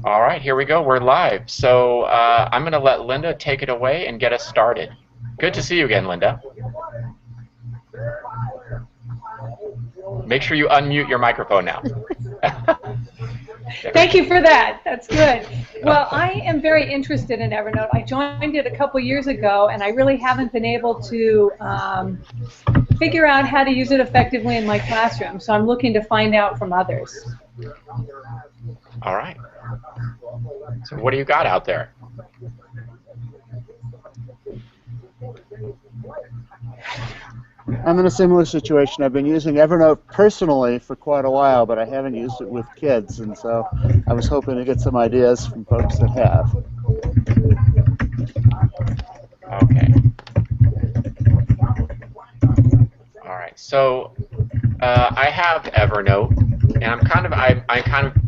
All right, here we go. We're live. So I'm going to let Linda take it away and get us started. Good to see you again, Linda. Make sure you unmute your microphone now. Thank you for that. That's good. Well, I am very interested in Evernote. I joined it a couple years ago, and I really haven't been able to figure out how to use it effectively in my classroom. So I'm looking to find out from others. All right. So what do you got out there? I'm in a similar situation. I've been using Evernote personally for quite a while, but I haven't used it with kids, and so I was hoping to get some ideas from folks that have. Okay. All right. So I have Evernote, and I'm kind of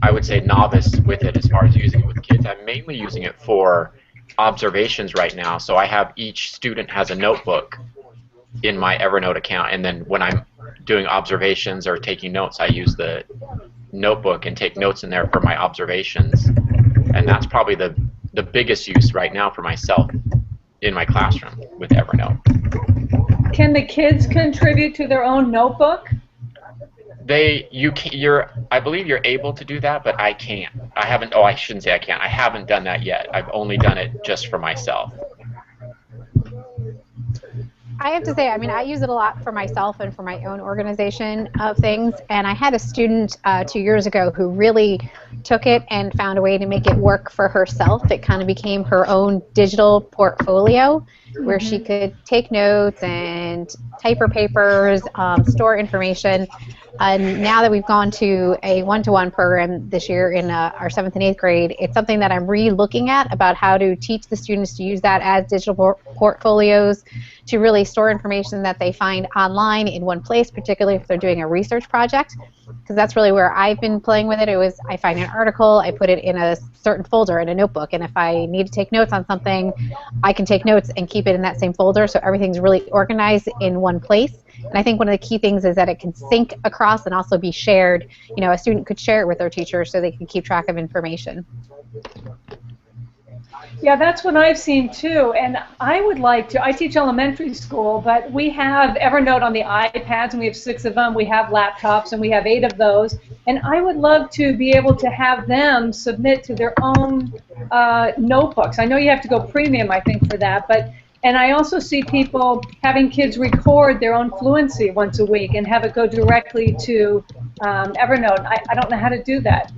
I would say novice with it as far as using it with kids. I'm mainly using it for observations right now. So I have each student has a notebook in my Evernote account, and then when I'm doing observations or taking notes, I use the notebook and take notes in there for my observations, and that's probably the biggest use right now for myself in my classroom with Evernote. Can the kids contribute to their own notebook? I believe you're able to do that, but I can't. I haven't. Oh, I shouldn't say I can't. I haven't done that yet. I've only done it just for myself. I have to say, I mean, I use it a lot for myself and for my own organization of things. And I had a student 2 years ago who really took it and found a way to make it work for herself. It kind of became her own digital portfolio where she could take notes and type her papers, store information. And now that we've gone to a one-to-one program this year in our 7th and 8th grade, it's something that I'm re-looking at about how to teach the students to use that as digital portfolios, to really store information that they find online in one place, particularly if they're doing a research project, because that's really where I've been playing with it. I find an article, I put it in a certain folder in a notebook, and if I need to take notes on something, I can take notes and keep it in that same folder, so everything's really organized in one place. And I think one of the key things is that it can sync across and also be shared. You know, a student could share it with their teacher so they can keep track of information. Yeah, that's what I've seen too, and I would like to. I teach elementary school, but we have Evernote on the iPads, and we have 6 of them. We have laptops, and we have 8 of those. And I would love to be able to have them submit to their own notebooks. I know you have to go premium, I think, for that, but. And I also see people having kids record their own fluency once a week and have it go directly to Evernote. I don't know how to do that.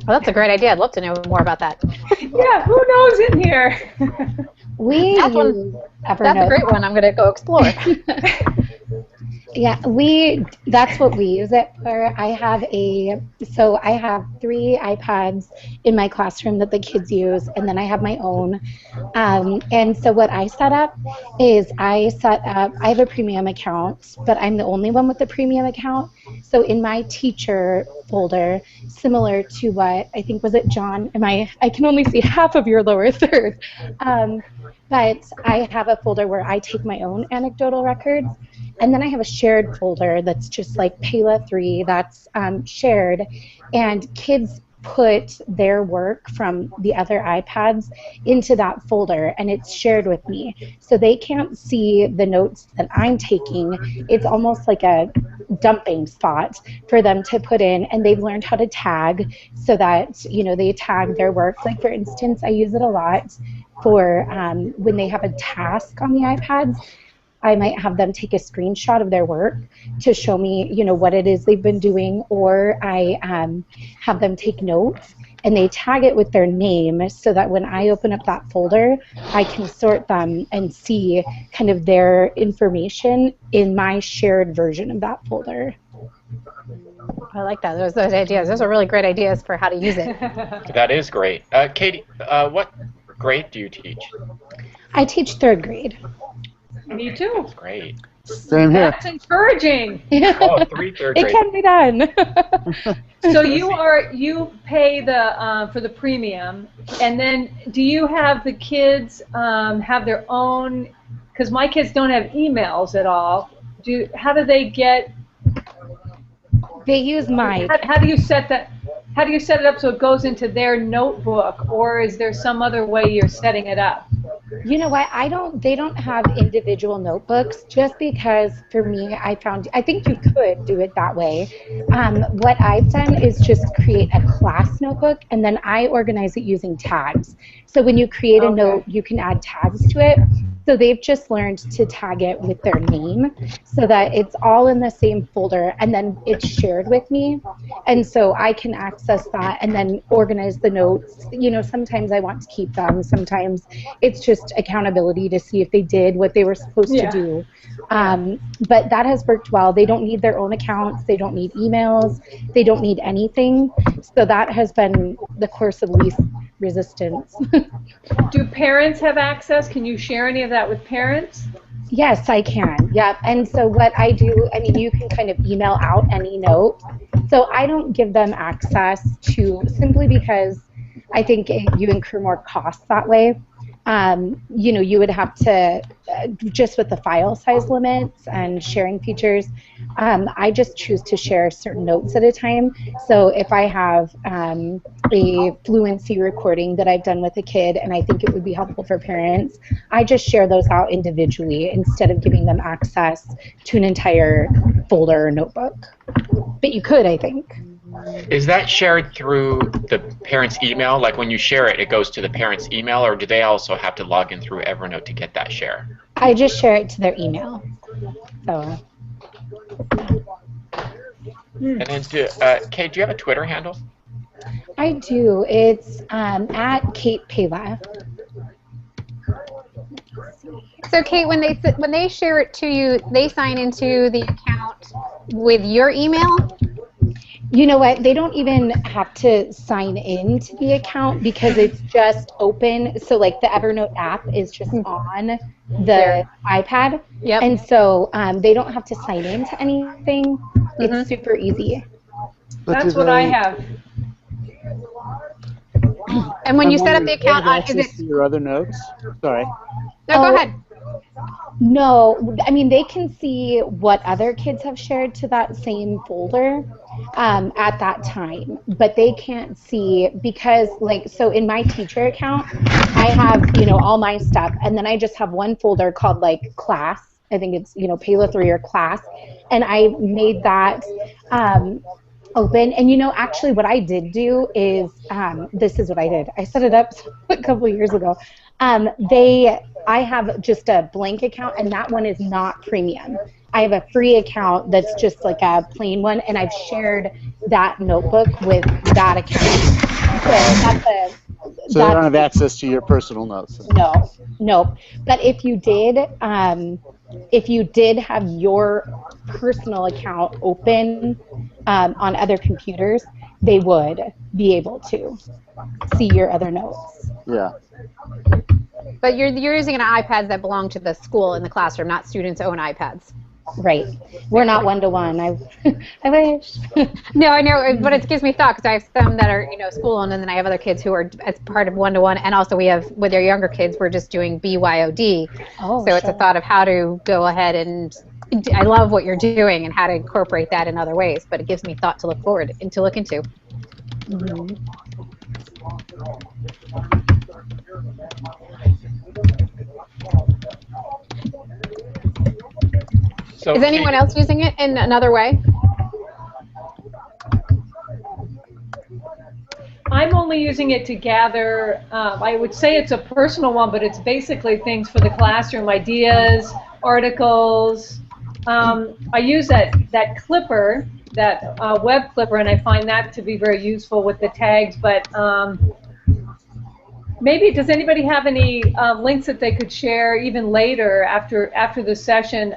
Well, that's a great idea. I'd love to know more about that. Yeah, who knows in here? That's a great one. I'm going to go explore. Yeah, that's what we use it for. I have 3 iPads in my classroom that the kids use, and then I have my own. And so what I set up is I have a premium account, but I'm the only one with the premium account. So in my teacher folder, similar to what I think, was it John? I can only see half of your lower third. But I have a folder where I take my own anecdotal records, and then I have a shared folder that's just like PALA 3 that's shared, and kids put their work from the other iPads into that folder, and it's shared with me. So they can't see the notes that I'm taking. It's almost like a dumping spot for them to put in, and they've learned how to tag so that, you know, they tag their work. Like, for instance, I use it a lot for when they have a task on the iPads. I might have them take a screenshot of their work to show me, you know, what it is they've been doing, or I have them take notes and they tag it with their name so that when I open up that folder, I can sort them and see kind of their information in my shared version of that folder. I like that. Those ideas. Those are really great ideas for how to use it. That is great. Katie, what grade do you teach? I teach 3rd grade. Me too. That's great. Same here. That's encouraging. Oh, 3rd grade. It can be done. So you pay for the premium, and then do you have the kids have their own? Because my kids don't have emails at all. How do they get? They use mine. How do you set that? how do you set it up so it goes into their notebook, or is there some other way you're setting it up? You know what? They don't have individual notebooks just because for me, I think you could do it that way. What I've done is just create a class notebook and then I organize it using tags. So when you create a note, you can add tags to it. So they've just learned to tag it with their name so that it's all in the same folder and then it's shared with me. And so I can access that and then organize the notes. You know, sometimes I want to keep them. Sometimes it's just accountability to see if they did what they were supposed to do. But that has worked well. They don't need their own accounts. They don't need emails. They don't need anything. So that has been the course of least resistance. Do parents have access? Can you share any of that with parents? Yes, I can. Yeah. And so what I do, I mean, you can kind of email out any note. So I don't give them access to, simply because I think you incur more costs that way. You know, you would have to, just with the file size limits and sharing features, I just choose to share certain notes at a time. So if I have a fluency recording that I've done with a kid and I think it would be helpful for parents, I just share those out individually instead of giving them access to an entire folder or notebook. But you could, I think. Is that shared through the parent's email? Like when you share it, it goes to the parent's email, or do they also have to log in through Evernote to get that share? I just share it to their email. So. And then, Kate, do you have a Twitter handle? I do. It's at Kate Pava. So Kate, when they share it to you, they sign into the account with your email? You know what? They don't even have to sign in to the account because it's just open. So like the Evernote app is just on the iPad. Yep. And so they don't have to sign in to anything. It's super easy. That's what I have. And when you set up the account, is it your other notes? Sorry. No, go ahead. No, I mean, they can see what other kids have shared to that same folder at that time, but they can't see because, like, so in my teacher account, I have, you know, all my stuff, and then I just have one folder called, like, class. I think it's, you know, Payla 3 or class, and I made that open. And, you know, actually what I did do is, this is what I did. I set it up a couple of years ago. I have just a blank account, and that one is not premium. I have a free account that's just like a plain one, and I've shared that notebook with that account. So they don't have access to your personal notes? No. But if you did have your personal account open on other computers, they would be able to see your other notes. Yeah. But you're using an iPad that belong to the school in the classroom, not students' own iPads. Right. We're not one-to-one. I wish. No, I know, but it gives me thought because I have some that are, you know, school-owned, and then I have other kids who are as part of one-to-one, and also we have, with our younger kids, we're just doing BYOD. Oh, so it's a thought of how to go ahead and, I love what you're doing and how to incorporate that in other ways, but it gives me thought to look forward and to look into. Mm-hmm. So, is anyone else using it in another way? I'm only using it to gather, I would say it's a personal one, but it's basically things for the classroom, ideas, articles. I use that clipper, that web clipper, and I find that to be very useful with the tags, but maybe, does anybody have any links that they could share even later after the session,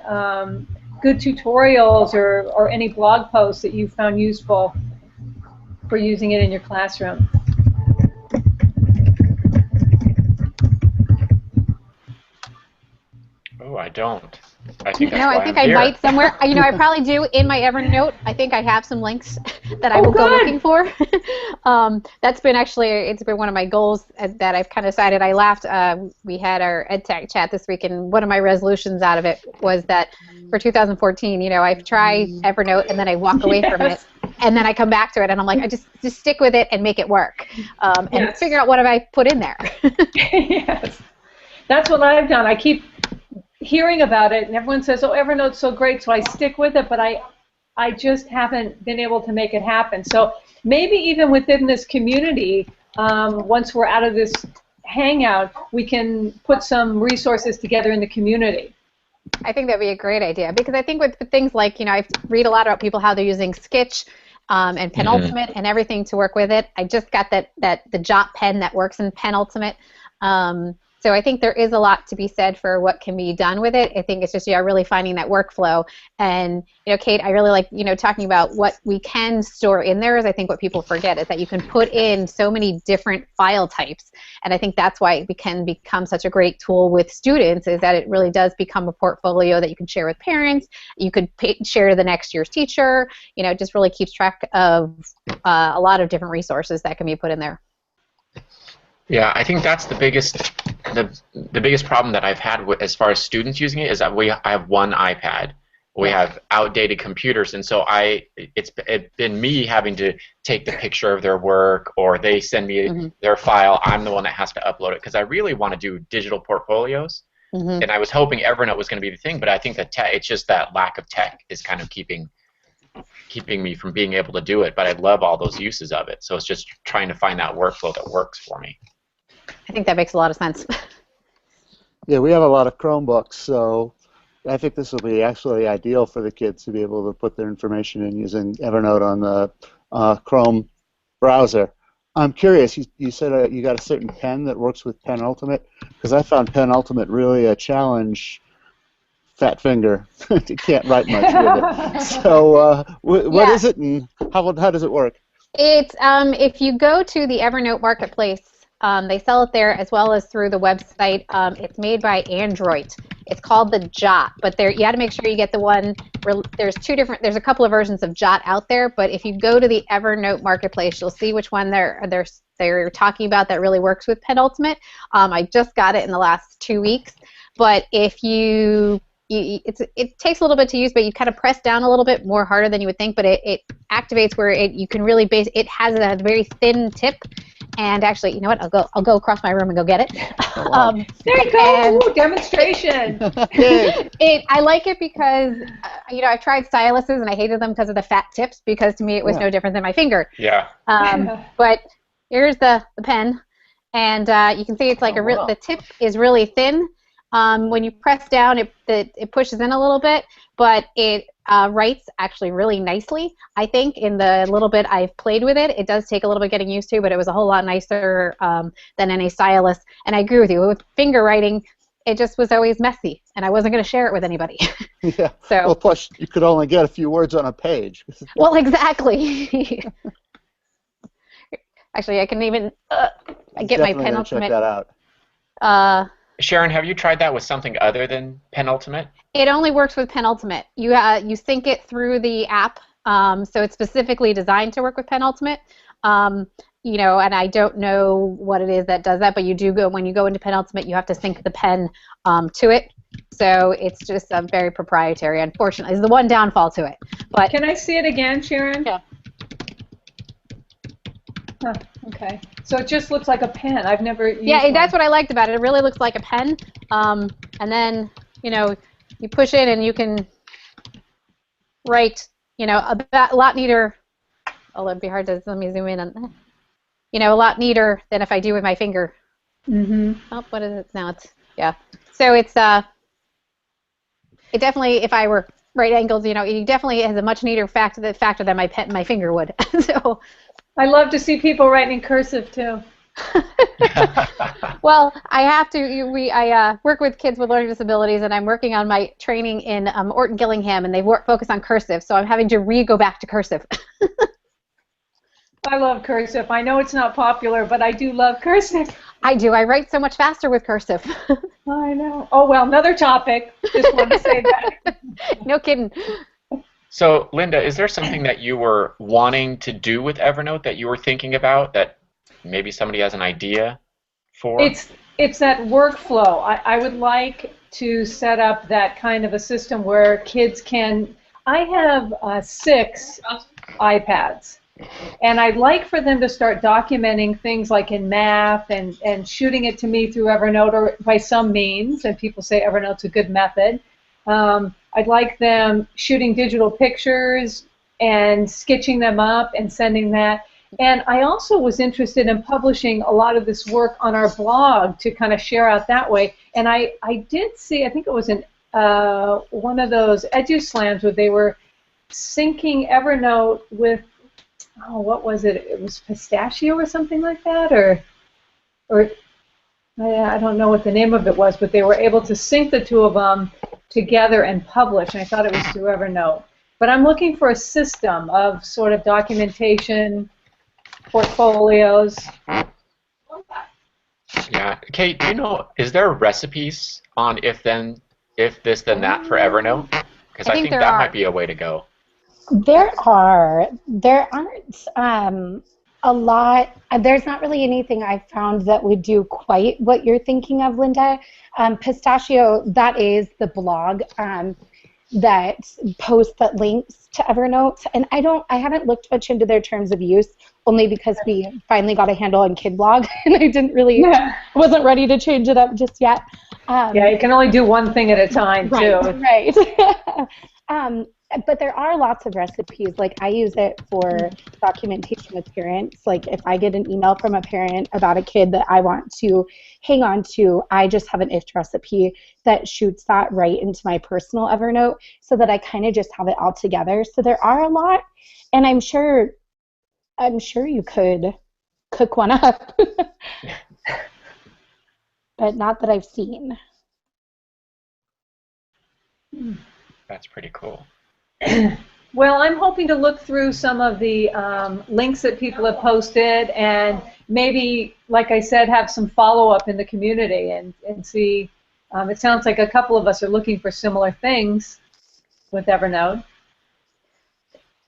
good tutorials or any blog posts that you found useful for using it in your classroom? Oh, I don't. I think No, I think I might somewhere. You know, I probably do in my Evernote. I think I have some links that I will go looking for. That's been actually, it's been one of my goals that I've kind of decided. I laughed. We had our EdTech chat this week, and one of my resolutions out of it was that for 2014, you know, I've tried Evernote and then I walk away from it. and then I come back to it, and I'm like, I just stick with it and make it work, and Yes. figure out what have I put in there. Yes. That's what I've done. I keep hearing about it, and everyone says, oh, Evernote's so great, so I stick with it, but I just haven't been able to make it happen. So maybe even within this community, once we're out of this hangout, we can put some resources together in the community. I think that'd be a great idea, because I think with things like, I read a lot about people how they're using Sketch and Penultimate and everything to work with it. I just got the Jot pen that works in Penultimate. So I think there is a lot to be said for what can be done with it. I think it's just really finding that workflow. And Kate, I really like talking about what we can store in there. Is I think what people forget is that you can put in so many different file types, and I think that's why it can become such a great tool with students. Is that it really does become a portfolio that you can share with parents. You could share to the next year's teacher. It just really keeps track of a lot of different resources that can be put in there. Yeah, I think that's the biggest problem that I've had as far as students using it is that I have one iPad. We have outdated computers, and so it's been me having to take the picture of their work, or they send me their file. I'm the one that has to upload it because I really want to do digital portfolios. And I was hoping Evernote was going to be the thing, but I think that it's just that lack of tech is kind of keeping me from being able to do it. But I love all those uses of it, so it's just trying to find that workflow that works for me. I think that makes a lot of sense. Yeah, we have a lot of Chromebooks, so I think this will be actually ideal for the kids to be able to put their information in using Evernote on the Chrome browser. I'm curious, you said you got a certain pen that works with Penultimate, because I found Penultimate really a challenge. Fat finger. You can't write much with it. So what is it, and how does it work? It's if you go to the Evernote Marketplace, they sell it there as well as through the website. It's made by Android. It's called the Jot, but you got to make sure you get the one where there's a couple of versions of Jot out there, but if you go to the Evernote Marketplace, you'll see which one they're talking about that really works with Penultimate. I just got it in the last 2 weeks, but if it takes a little bit to use, but you kind of press down a little bit more harder than you would think, but it activates where you can really it has a very thin tip. And actually, you know what? I'll go across my room and go get it. There you go. Ooh, demonstration. I like it because I've tried styluses and I hated them because of the fat tips, because to me it was no different than my finger. Yeah. But here's the pen, and you can see it's like the tip is really thin. When you press down, it pushes in a little bit, but it writes actually really nicely. I think in the little bit I've played with it, it does take a little bit getting used to, but it was a whole lot nicer than any stylus. And I agree with you. With finger writing, it just was always messy, and I wasn't going to share it with anybody. Yeah. So. Well, plus you could only get a few words on a page. Well, exactly. Actually, I can even get my Penultimate. Check that out. Sharon, have you tried that with something other than Penultimate? It only works with Penultimate. You sync it through the app, so it's specifically designed to work with Penultimate. And I don't know what it is that does that, but when you go into Penultimate, you have to sync the pen to it. So it's just very proprietary. Unfortunately, is the one downfall to it. But can I see it again, Sharon? Yeah. Huh, okay. So it just looks like a pen. I've never used one. That's what I liked about it. It really looks like a pen. And then, you push it and you can write, a lot neater. Oh, it'd be hard to, let me zoom in on that. A lot neater than if I do with my finger. Oh, what is it now? So it's, it definitely, if I were right angles, it definitely has a much neater factor than my finger would. So. I love to see people writing in cursive too. Well, I have to. I work with kids with learning disabilities, and I'm working on my training in Orton Gillingham, and they focus on cursive, so I'm having to go back to cursive. I love cursive. I know it's not popular, but I do love cursive. I do. I write so much faster with cursive. I know. Oh, well, another topic. Just wanted to say that. No kidding. So, Linda, is there something that you were wanting to do with Evernote that you were thinking about that maybe somebody has an idea for? It's that workflow. I would like to set up that kind of a system where kids can. I have 6 iPads. And I'd like for them to start documenting things like in math and shooting it to me through Evernote or by some means, and people say Evernote's a good method. I'd like them shooting digital pictures and sketching them up and sending that. And I also was interested in publishing a lot of this work on our blog to kind of share out that way. And I did see, I think it was in one of those EduSlams where they were syncing Evernote with, oh, what was it? It was Pistachio or something like that, or I don't know what the name of it was, but they were able to sync the two of them together and publish. And I thought it was through Evernote. But I'm looking for a system of sort of documentation, portfolios. Yeah. Kate, do you know, is there recipes on if this, then that for Evernote? Because I think that might be a way to go. There aren't a lot. There's not really anything I found that would do quite what you're thinking of, Linda. Pistachio, that is the blog that posts that links to Evernote, and I haven't looked much into their terms of use, only because we finally got a handle on KidBlog, and I didn't really, wasn't ready to change it up just yet. Yeah, you can only do one thing at a time, too. Right. But there are lots of recipes. Like, I use it for documentation with parents. Like, if I get an email from a parent about a kid that I want to hang on to, I just have an if recipe that shoots that right into my personal Evernote so that I kind of just have it all together. So there are a lot, and I'm sure you could cook one up, but not that I've seen. That's pretty cool. Well, I'm hoping to look through some of the links that people have posted and maybe, like I said, have some follow-up in the community and see. It sounds like a couple of us are looking for similar things with Evernote.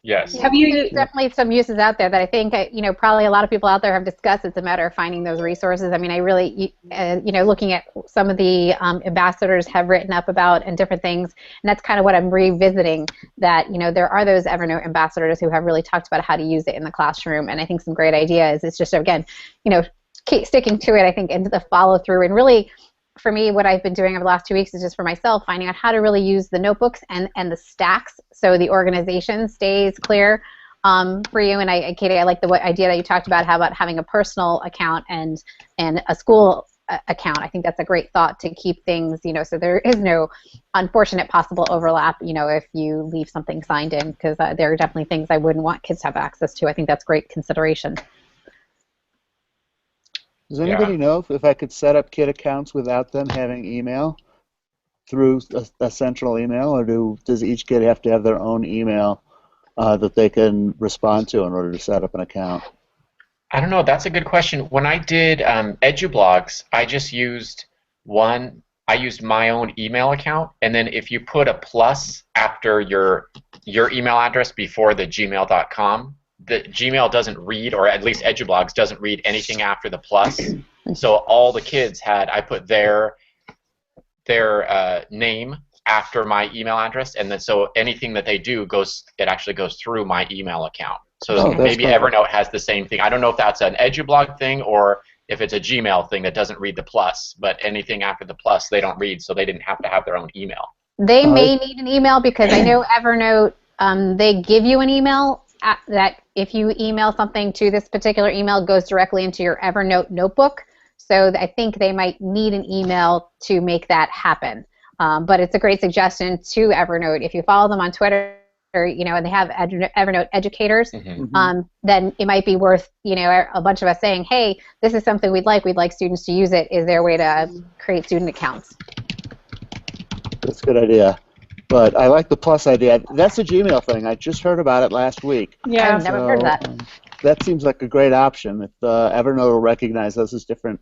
Yes. Have you There's definitely some uses out there that I think probably a lot of people out there have discussed. It's a matter of finding those resources. I mean, I really looking at some of the ambassadors have written up about and different things, and that's kind of what I'm revisiting. That there are those Evernote ambassadors who have really talked about how to use it in the classroom, and I think some great ideas. It's just again, keep sticking to it. I think into the follow through and really. For me, what I've been doing over the last 2 weeks is just for myself finding out how to really use the notebooks and the stacks so the organization stays clear for you. And Katie, I like the idea that you talked about, how about having a personal account and a school account. I think that's a great thought to keep things, so there is no unfortunate possible overlap, if you leave something signed in, because there are definitely things I wouldn't want kids to have access to. I think that's great consideration. Does anybody know if I could set up kid accounts without them having email through a central email, or does each kid have to have their own email that they can respond to in order to set up an account? I don't know. That's a good question. When I did EduBlogs, I just used I used my own email account, and then if you put a plus after your email address before the gmail.com, the Gmail doesn't read, or at least EduBlogs doesn't read anything after the plus. So all the kids I put their name after my email address, and then so anything that they do it actually goes through my email account. So maybe Evernote has the same thing. I don't know if that's an EduBlog thing or if it's a Gmail thing that doesn't read the plus, but anything after the plus they don't read, so they didn't have to have their own email. They may need an email because I know Evernote, they give you an email that if you email something to this particular email, it goes directly into your Evernote notebook. So I think they might need an email to make that happen. But it's a great suggestion to Evernote. If you follow them on Twitter, and they have Evernote educators, then it might be worth, a bunch of us saying, hey, this is something we'd like students to use it. Is there a way to create student accounts? That's a good idea. But I like the plus idea. That's a Gmail thing. I just heard about it last week. Yeah, I've never heard of that. That seems like a great option. If Evernote will recognize those as different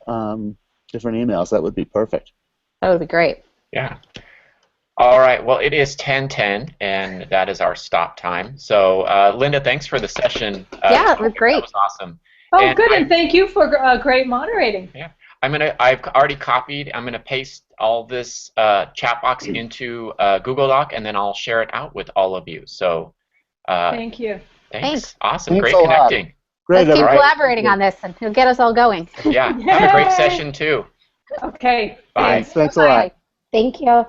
emails, that would be perfect. That would be great. Yeah. All right. Well, it is 10:10, and that is our stop time. So, Linda, thanks for the session. Yeah, it was great. That was awesome. Oh, good, and thank you for great moderating. Yeah. I've already copied. I'm gonna paste all this chat box into Google Doc, and then I'll share it out with all of you. So Thank you. Thanks. Awesome. Thanks Great a lot. connecting. Great. Let's keep All right. collaborating on this, and it'll get us all going. Yeah. Have a great Yay! session too. Okay. Bye. Thanks a lot. Thank you.